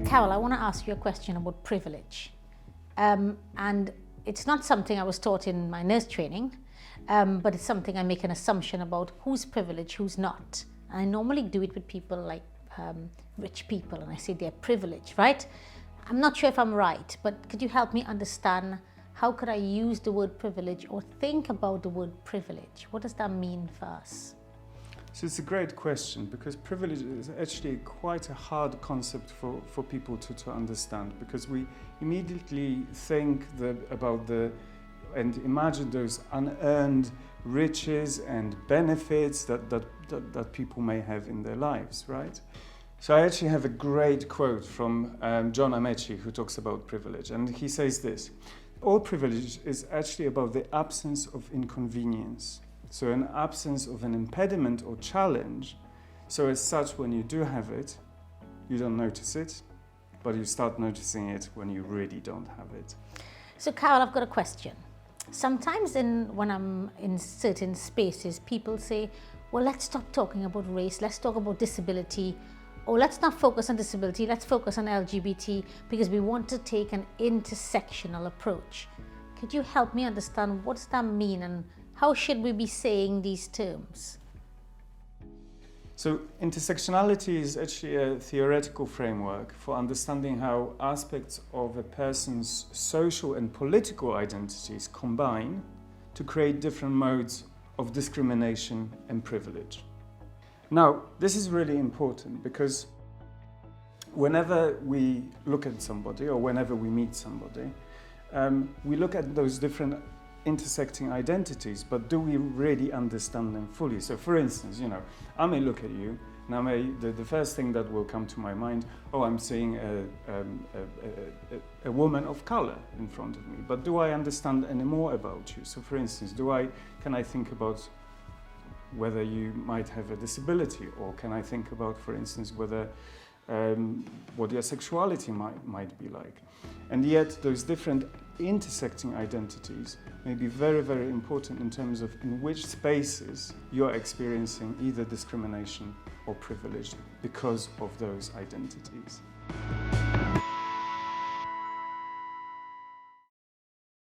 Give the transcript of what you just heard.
Carol, I want to ask you a question about privilege. And it's not something I was taught in my nurse training, but it's something I make an assumption about who's privileged, who's not. And I normally do it with people like rich people, and I say they're privileged, right? I'm not sure if I'm right, but could you help me understand how could I use the word privilege or think about the word privilege? What does that mean for us? So it's a great question, because privilege is actually quite a hard concept for people to understand, because we immediately think and imagine those unearned riches and benefits that people may have in their lives, right? So I actually have a great quote from John Amechi, who talks about privilege, and he says this: all privilege is actually about the absence of inconvenience. So an absence of an impediment or challenge. So as such, when you do have it, you don't notice it, but you start noticing it when you really don't have it. So Carol, I've got a question. Sometimes when I'm in certain spaces, people say, well, let's stop talking about race, let's talk about disability, or let's not focus on disability, let's focus on LGBT, because we want to take an intersectional approach. Could you help me understand what does that mean, and how should we be saying these terms? So intersectionality is actually a theoretical framework for understanding how aspects of a person's social and political identities combine to create different modes of discrimination and privilege. Now, this is really important, because whenever we look at somebody or whenever we meet somebody, we look at those different intersecting identities, but do we really understand them fully? So for instance, I may look at you, and the first thing that will come to my mind, I'm seeing a woman of color in front of me, but do I understand any more about you? So for instance, can I think about whether you might have a disability, or can I think about, for instance, whether what your sexuality might be like? And yet those different intersecting identities may be very, very important in terms of in which spaces you're experiencing either discrimination or privilege because of those identities.